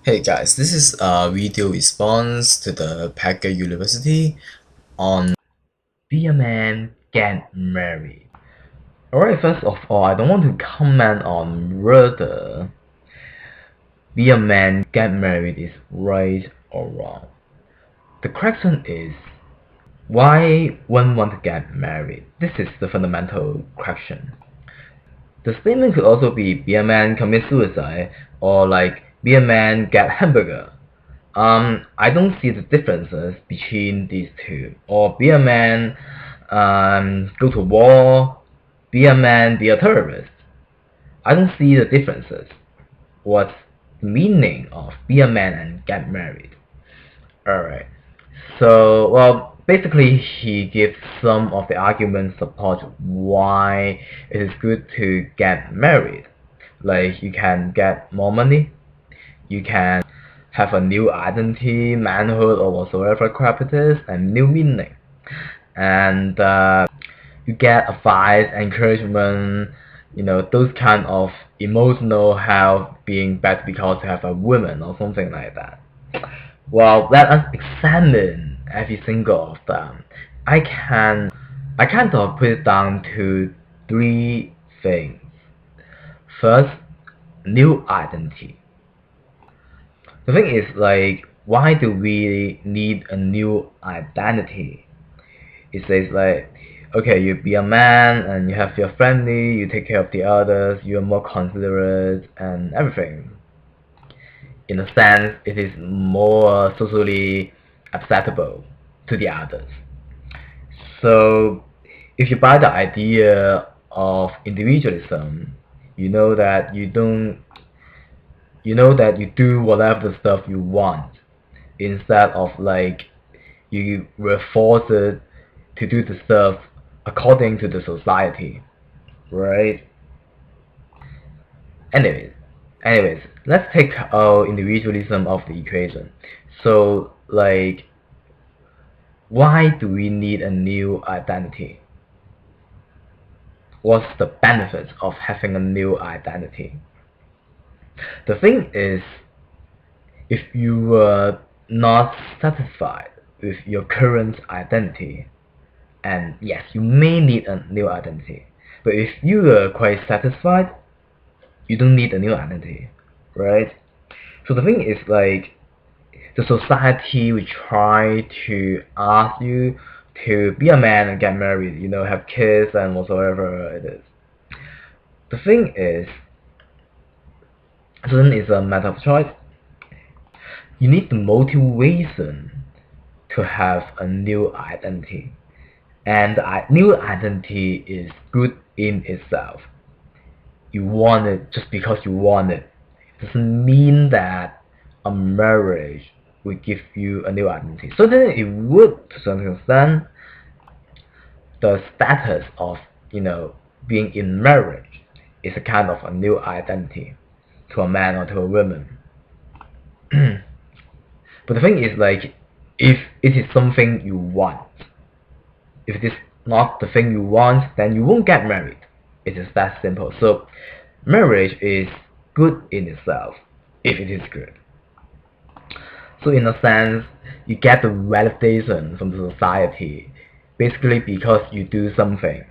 Hey guys, this is a video response to the Packer University on Be a Man, Get Married. Alright, first of all, I don't want to comment on whether Be a Man, Get Married is right or wrong. The question is, why one want to get married? This is the fundamental question. The statement could also be a man commit suicide, or like be a man get hamburger. I don't see the differences between these two. Or be a man, go to war, be a man, be a terrorist. I don't see the differences. What's the meaning of be a man and get married? Alright. So, well, basically he gives some of the arguments support why it is good to get married. Like, you can get more money, you can have a new identity, manhood, or whatsoever crap it is, and new meaning. And you get advice, encouragement, those kind of emotional health being better because you have a woman or something like that. Well, let us examine every single of them. I can I kind of put it down to three things. First, new identity. The thing is, like, why do we need a new identity? It says like, okay, you be a man and you have your family, you take care of the others, you're more considerate and everything. In a sense, it is more socially acceptable to the others. So, if you buy the idea of individualism, you know that you don't you do whatever the stuff you want instead of like you were forced to do the stuff according to the society, right? anyways anyways, let's take our individualism of the equation. So, like, why do we need a new identity? What's the benefits of having a new identity? The thing is, if you were not satisfied with your current identity, and yes, you may need a new identity, but if you are quite satisfied, you don't need a new identity, right? So the thing is, like, the society will try to ask you to be a man and get married, have kids and whatsoever it is. The thing is, so then it's a matter of choice. You need the motivation to have a new identity, and the new identity is good in itself. You want it just because you want it. It doesn't mean that a marriage will give you a new identity. So then it would, to some extent, the status of being in marriage is a kind of a new identity to a man or to a woman. But the thing is, like, if it is something you want, if it is not the thing you want, then you won't get married. It is that simple. So marriage is good in itself if it is good. So in a sense, you get the validation from the society basically because you do something.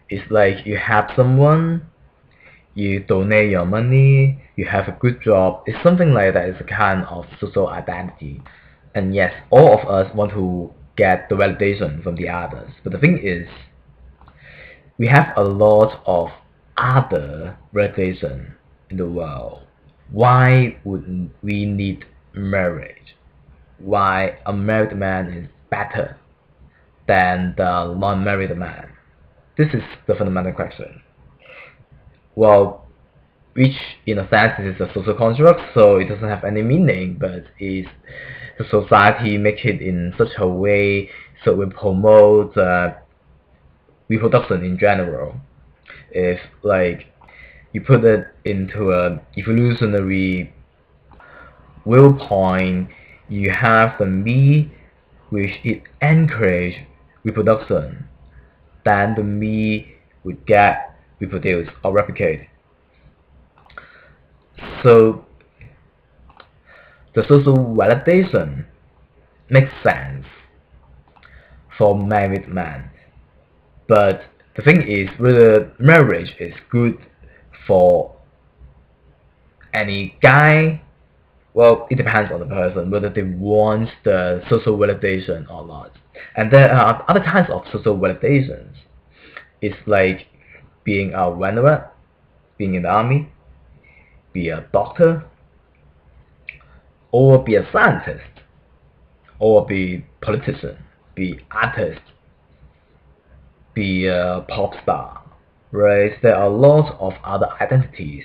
It's like you help someone, you donate your money, you have a good job. It's something like that. It's a kind of social identity. And yes, all of us want to get the validation from the others. But the thing is, we have a lot of other validation in the world. Why would we need marriage? Why a married man is better than the non-married man? This is the fundamental question. Well, which in a sense is a social construct, so it doesn't have any meaning, but is the society make it in such a way so we promote reproduction in general. If, like, you put it into a evolutionary viewpoint, you have the me which it encourage reproduction, then the me would get reproduced or replicate. So the social validation makes sense for married men. But the thing is, whether marriage is good for any guy, well, it depends on the person, whether they want the social validation or not. And there are other kinds of social validations. It's like being a veteran, being in the army, be a doctor, or be a scientist, or be politician, be artist, be a pop star, right? There are lots of other identities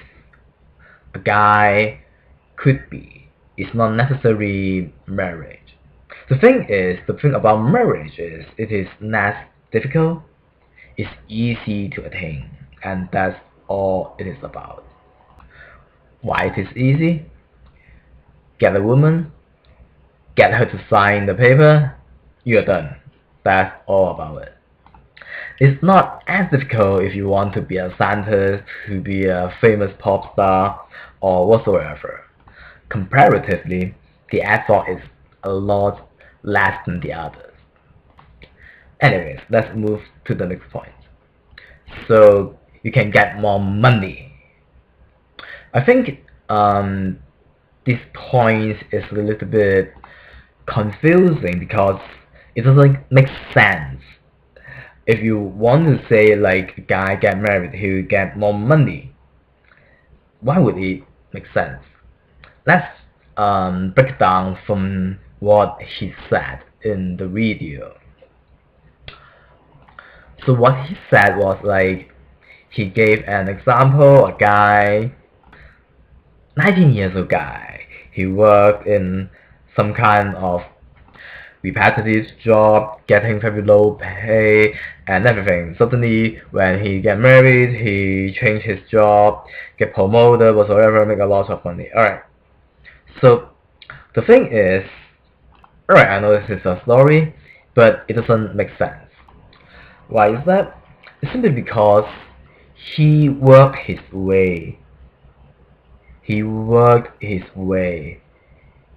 a guy could be. It's not necessarily marriage. The thing about marriage is it is less difficult, it's easy to attain, and that's all it is about. Why it is easy? Get a woman, get her to sign the paper, you're done. That's all about it. It's not as difficult if you want to be a scientist, to be a famous pop star, or whatsoever. Comparatively, the effort is a lot less than the others. Anyways, let's move to the next point. So you can get more money. I think this point is a little bit confusing because it doesn't make sense. If you want to say like a guy get married, he will get more money, why would it make sense? Let's break it down from what he said in the video. So what he said was like, he gave an example, a guy, 19 years old guy, he worked in some kind of repetitive job, getting very low pay and everything. Suddenly, when he get married, he changed his job, get promoted, whatsoever, make a lot of money. Alright. So the thing is, alright, I know this is a story, but it doesn't make sense. Why is that? It's simply because he worked his way. He worked his way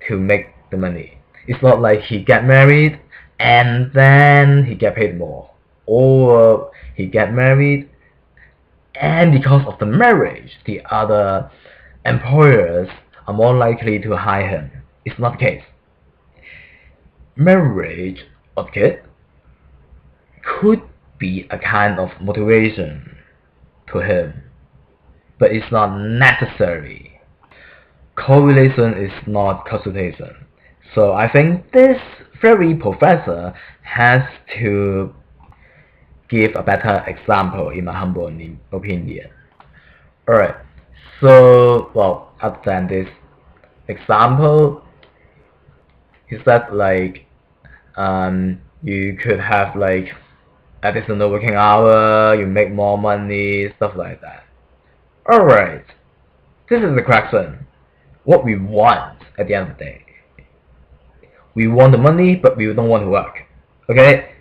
to make the money. It's not like he get married and then he get paid more, or he get married and because of the marriage the other employers are more likely to hire him. It's not the case. Marriage, okay, could be a kind of motivation to him, but it's not necessary. Correlation is not causation. So I think this very professor has to give a better example in my humble opinion. Alright, so, well, other than this example, he said like, you could have like additional working hour, you make more money, stuff like that. Alright, this is the question. What we want at the end of the day. We want the money, but we don't want to work. Okay?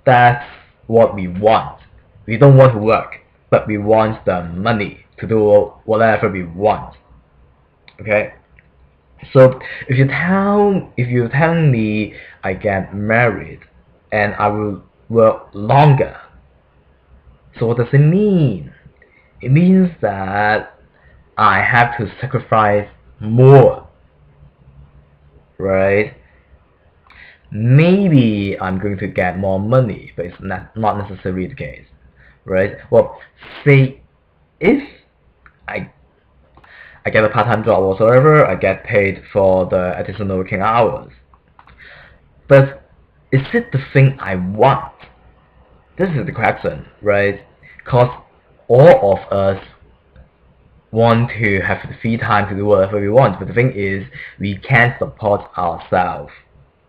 That's what we want. We don't want to work, but we want the money to do whatever we want. Okay? So if you tell me I get married and I will work longer, so what does it mean? It means that I have to sacrifice more, right? Maybe I'm going to get more money, but it's not necessarily the case, right? Well, say if I get a part-time job or whatsoever, I get paid for the additional working hours. But is it the thing I want? This is the question, right? Because all of us want to have the free time to do whatever we want, but the thing is, we can't support ourselves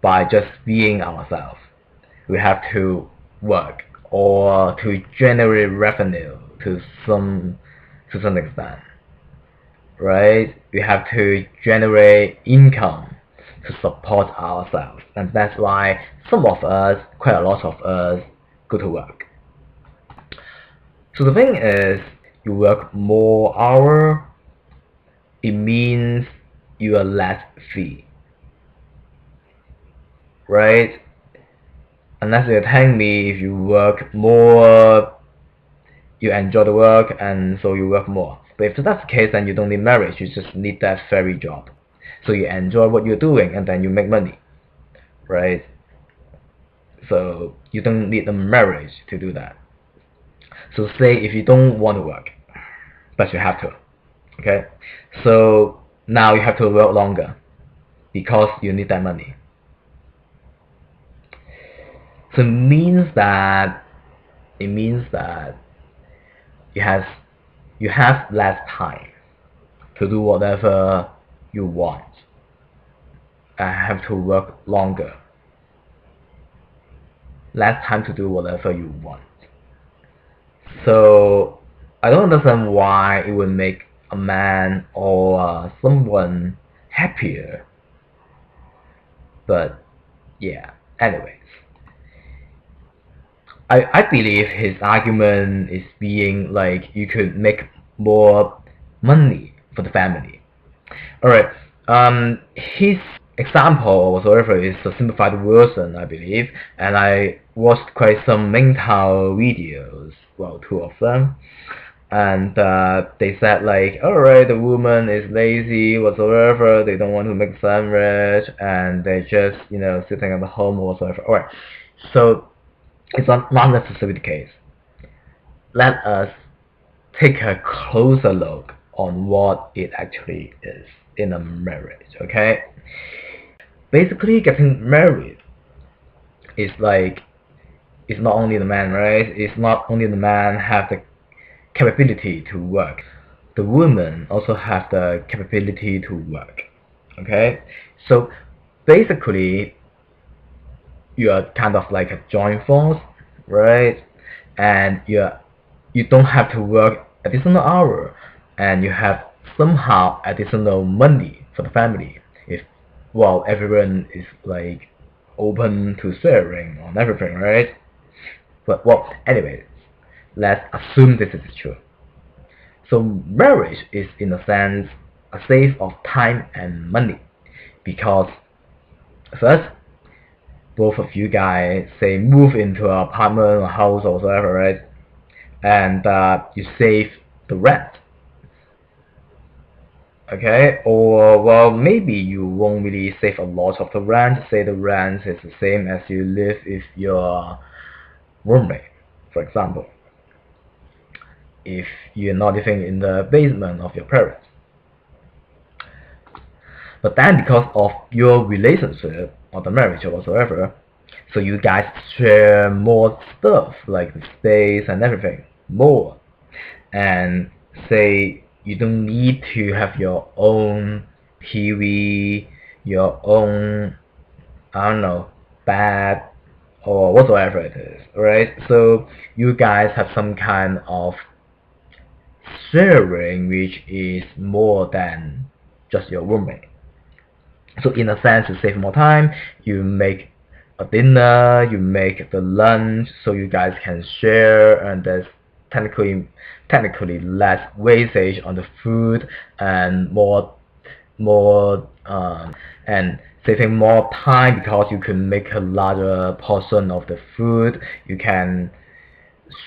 by just being ourselves. We have to work or to generate revenue to some extent, right? We have to generate income to support ourselves, and that's why some of us, quite a lot of us, go to work. So the thing is, you work more hours, it means you are less free, right? Unless you tell me if you work more, you enjoy the work, and so you work more. But if that's the case, then you don't need marriage. You just need that very job. So you enjoy what you're doing, and then you make money, right? So you don't need a marriage to do that. So say if you don't want to work, but you have to, okay? So now you have to work longer because you need that money. So it means that you have less time to do whatever you want and have to work longer. Less time to do whatever you want. So I don't understand why it would make a man or someone happier. But yeah, anyways. I believe his argument is being like you could make more money for the family. Alright, his example whatsoever is a simplified version, I believe, and I watched quite some MGTOW videos, well, 2 of them, and they said like, alright, the woman is lazy whatsoever, they don't want to make sandwich, and they just, sitting at the home or whatsoever. Alright, so it's not necessarily the case. Let us take a closer look on what it actually is in a marriage, okay? Basically, getting married is like, it's not only the man, right? It's not only the man have the capability to work. The woman also have the capability to work, okay? So basically, you are kind of like a joint force, right? And you don't have to work additional hour, and you have somehow additional money for the family if everyone is like open to sharing on everything, right? But anyway, let's assume this is true. So marriage is in a sense a save of time and money, because first, both of you guys say move into an apartment or house or whatever, right? And you save the rent, okay? Or maybe you won't really save a lot of the rent. Say the rent is the same as you live with your roommate, for example, if you're not living in the basement of your parents. But then because of your relationship or the marriage or whatsoever, so you guys share more stuff like the space and everything more. And say you don't need to have your own TV, your own, I don't know, bed or whatsoever it is, right? So you guys have some kind of sharing which is more than just your roommate. So in a sense, you save more time, you make a dinner, you make the lunch, so you guys can share, and there's technically less wastage on the food, and and saving more time because you can make a larger portion of the food. You can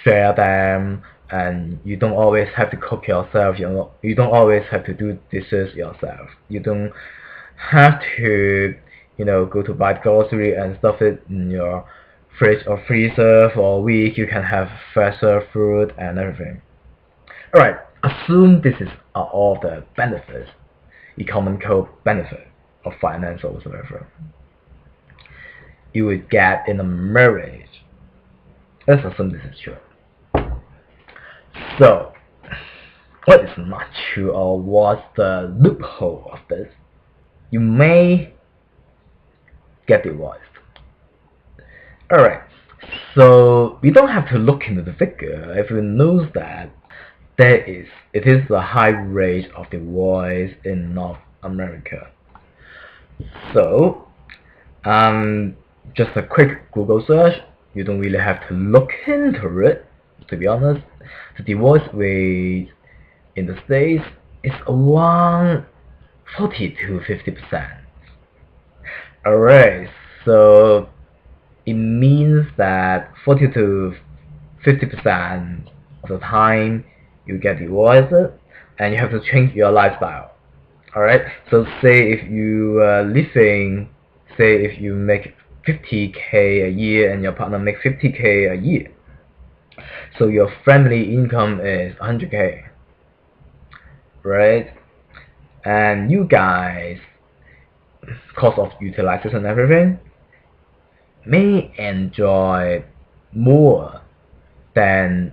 share them, and you don't always have to cook yourself. You don't always have to do dishes yourself. You don't have to go to buy grocery and stuff it in your fridge or freezer for a week. You can have fresher food and everything. Alright, assume this is all the benefits, economical benefit of finance or whatsoever you would get in a marriage. Let's assume this is true. So what is not true, or what's the loophole of this? You may get divorced. Alright, so we don't have to look into the figure. Everyone knows that it is a high rate of divorce in North America. So just a quick Google search, you don't really have to look into it, to be honest. The divorce rate in the States is around 40 to 50%. Alright, so it means that 40 to 50% of the time you get divorced and you have to change your lifestyle. Alright, so say if you say if you make 50k a year and your partner makes 50k a year, so your family income is 100k, right? And you guys, cost of utilization and everything, may enjoy more than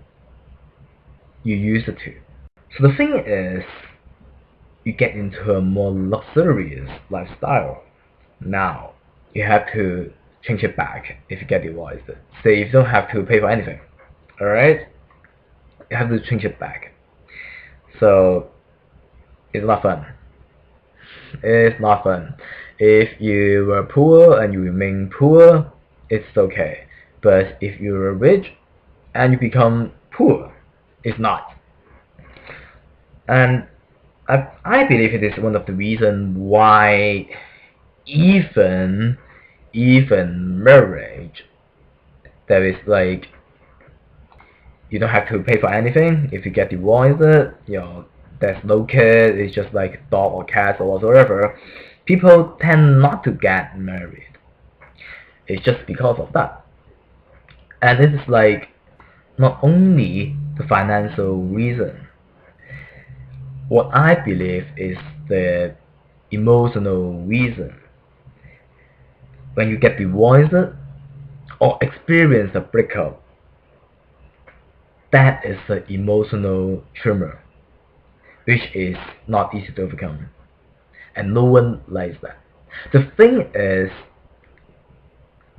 you used to. So the thing is, you get into a more luxurious lifestyle. Now, you have to change it back if you get divorced. Say you don't have to pay for anything, alright? You have to change it back. So, it's not fun. It's not fun. If you were poor and you remain poor, it's okay. But if you were rich and you become poor, it's not. And I believe it is one of the reasons why even marriage, there is like, you don't have to pay for anything. If you get divorced, there's no kid, it's just like dog or cat or whatever, people tend not to get married. It's just because of that. And this is like not only the financial reason. What I believe is the emotional reason. When you get divorced or experience a breakup, that is the emotional tremor, which is not easy to overcome, and no one likes that. The thing is,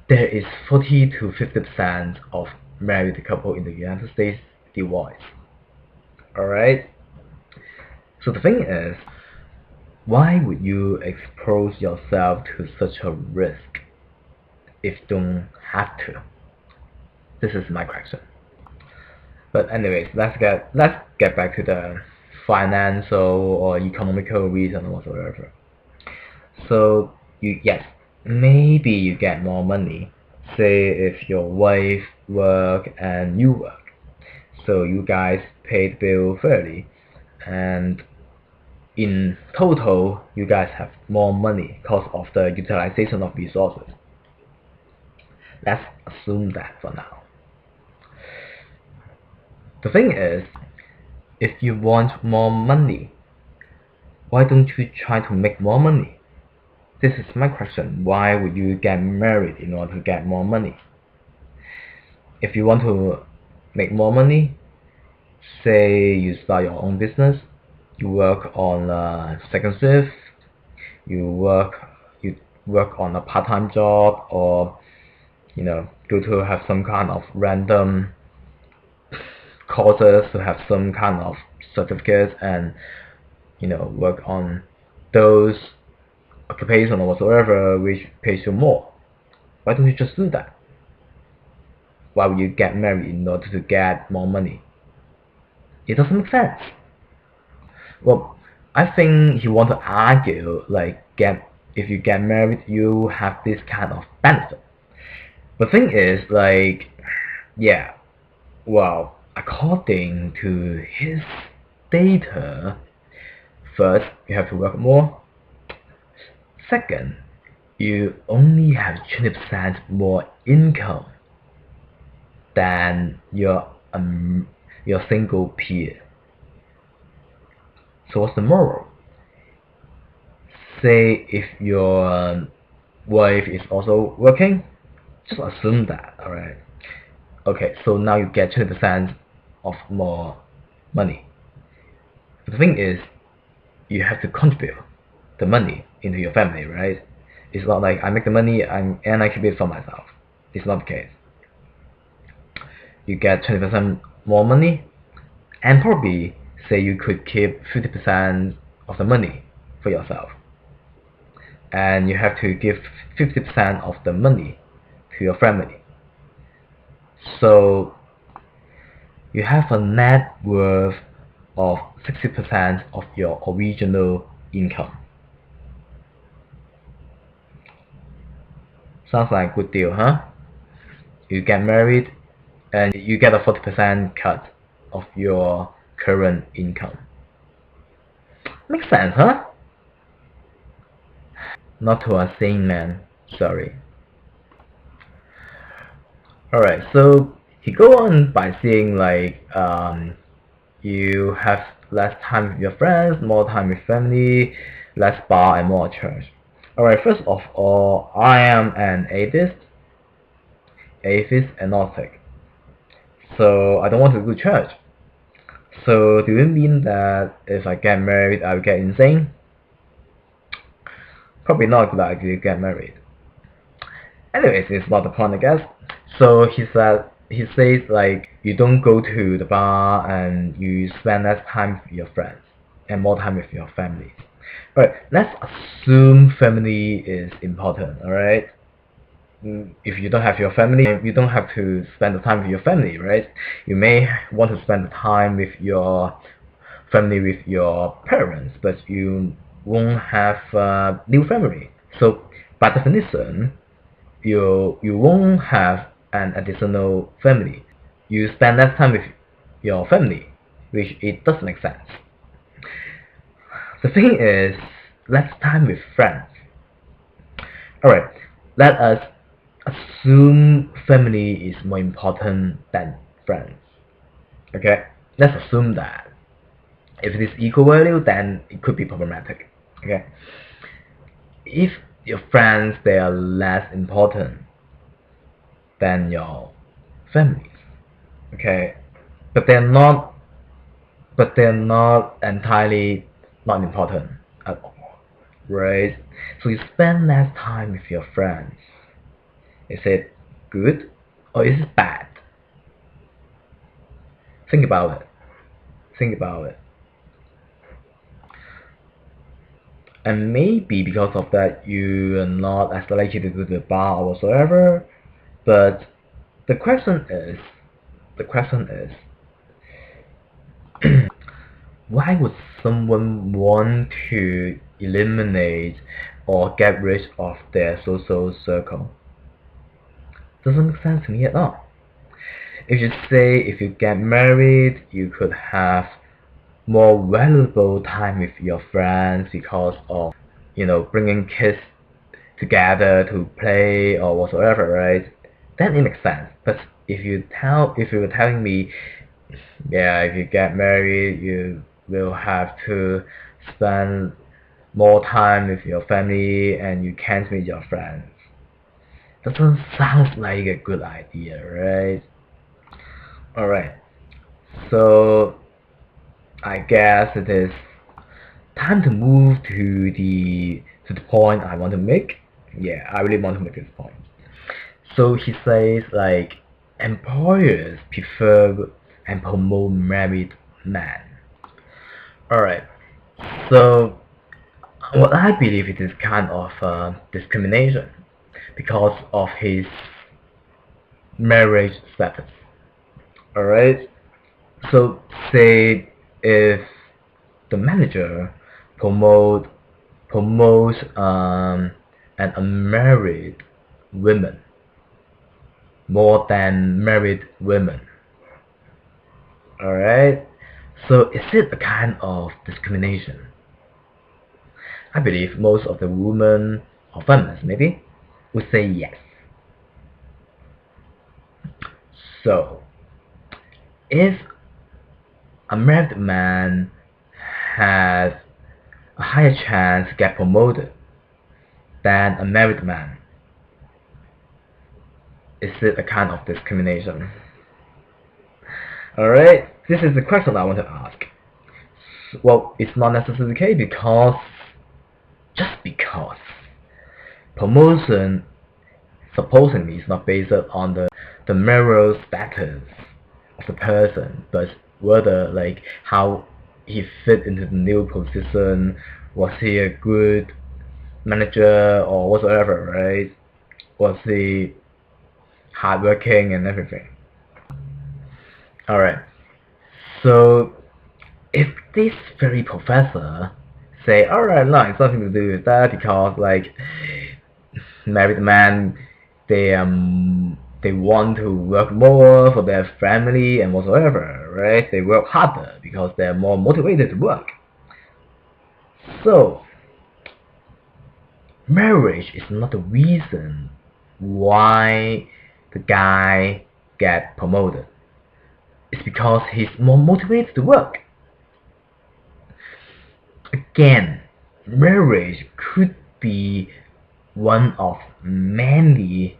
there is 40 to 50% of married couple in the United States divorce. Alright? So the thing is, why would you expose yourself to such a risk if you don't have to? This is my question. But anyways, let's get back to the financial or economical reason or whatsoever. So yes, maybe you get more money. Say if your wife work and you work, so you guys pay the bill fairly, and in total you guys have more money because of the utilization of resources. Let's assume that for now. The thing is, if you want more money, why don't you try to make more money? This is my question. Why would you get married in order to get more money? If you want to make more money, say you start your own business, you work on a second shift, you work on a part-time job, or go to have some kind of random courses to have some kind of certificates, and work on those occupation or whatsoever which pays you more. Why don't you just do that? Why would you get married in order to get more money? It doesn't make sense. Well, I think you want to argue like if you get married you have this kind of benefit. The thing is like, yeah, well, according to his data, first you have to work more. Second, you only have 20% more income than your single peer. So what's the moral? Say if your wife is also working, just assume that, alright? Okay, so now you get 20% of more money. The thing is, you have to contribute the money into your family, right? It's not like I make the money and I keep it for myself. It's not the case. You get 20% more money, and probably say you could keep 50% of the money for yourself, and you have to give 50% of the money to your family. So you have a net worth of 60% of your original income. Sounds like a good deal, huh? You get married and you get a 40% cut of your current income. Makes sense, huh? Not to a sane man, sorry. Alright, so he go on by saying like you have less time with your friends, more time with family, less bar and more church. Alright, first of all, I am an atheist agnostic. So I don't want to go to church. So do you mean that if I get married I will get insane? Probably not a good idea to get married. Anyways, it's not the point, I guess. So he says like you don't go to the bar and you spend less time with your friends and more time with your family. Alright, let's assume family is important, alright? If you don't have your family, you don't have to spend the time with your family, right? You may want to spend the time with your family, with your parents, but you won't have a new family. So by definition, you won't have an additional family. You spend less time with your family, which it doesn't make sense. The thing is, less time with friends. Alright, let us assume family is more important than friends. Okay, let's assume that. If it is equal value, then it could be problematic. Okay, if your friends they are less important than your family, okay, but they're not entirely not important at all, right? So you spend less time with your friends. Is it good or is it bad? Think about it. Think about it. And maybe because of that you are not as likely to go to the bar or whatsoever. But the question is, why would someone want to eliminate or get rid of their social circle? Doesn't make sense to me at all. If you say if you get married, you could have more valuable time with your friends because of, bringing kids together to play or whatsoever, right? Then it makes sense. But if you were telling me, yeah, if you get married, you will have to spend more time with your family and you can't meet your friends. Doesn't sound like a good idea, right? Alright, so I guess it is time to move to the point I want to make. Yeah, I really want to make this point. So he says like employers prefer and promote married men. Alright, so what I believe it is kind of discrimination because of his marriage status. Alright, so say if the manager promotes an unmarried women more than married women. Alright, so is it a kind of discrimination? I believe most of the women or feminists maybe would say yes. So if a married man has a higher chance to get promoted than a married man, is it a kind of discrimination? Alright, this is the question I want to ask. Well, it's not necessarily the case just because promotion supposedly is not based on the marital status of the person, but rather like how he fit into the new position. Was he a good manager or whatsoever, right? Was he hardworking and everything? Alright, so if this very professor say, alright, no, it's nothing to do with that because like married man they want to work more for their family and whatsoever, right? They work harder because they're more motivated to work. So marriage is not the reason why the guy get promoted. It's because he's more motivated to work. Again, marriage could be one of many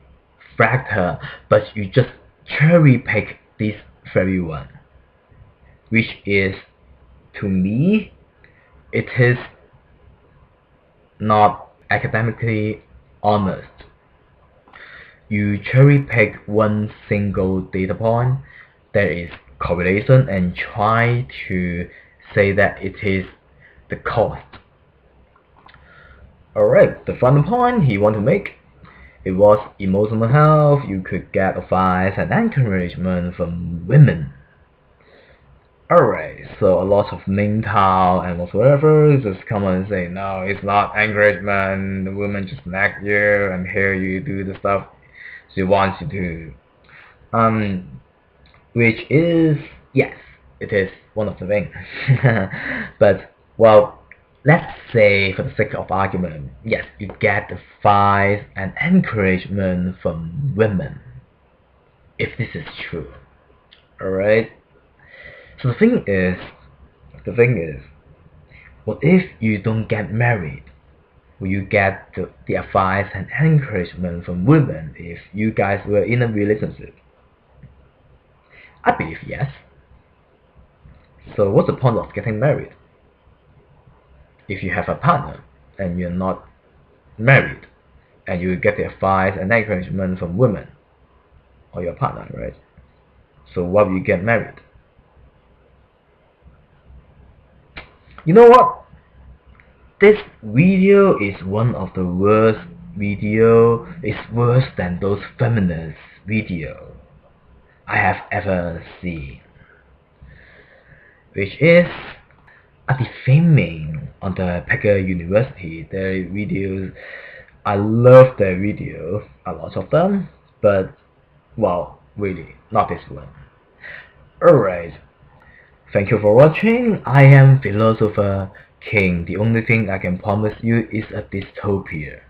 factors, but you just cherry pick this very one, which is, to me, it is not academically honest. You cherry pick one single data point that is correlation and try to say that it is the cost. Alright, the final point he want to make, it was emotional health. You could get advice and encouragement from women. Alright, so a lot of MGTOW and whatsoever just come and say, no, it's not encouragement, the woman just nag you and here you do the stuff she wants you to. Which is, yes, it is one of the things. But, well, let's say for the sake of argument, yes, you get advice and encouragement from women, if this is true. Alright? So the thing is, what if you don't get married? Will you get the advice and encouragement from women if you guys were in a relationship? I believe yes. So what's the point of getting married? If you have a partner and you're not married, and you get the advice and encouragement from women or your partner, right? So why will you get married? You know what? This video is one of the worst video. It's worse than those feminist video I have ever seen, which is a defaming on the Packer University. Their videos, I love their video, a lot of them, but well, really, not this one. Alright, thank you for watching. I am Philosopher King. The only thing I can promise you is a dystopia.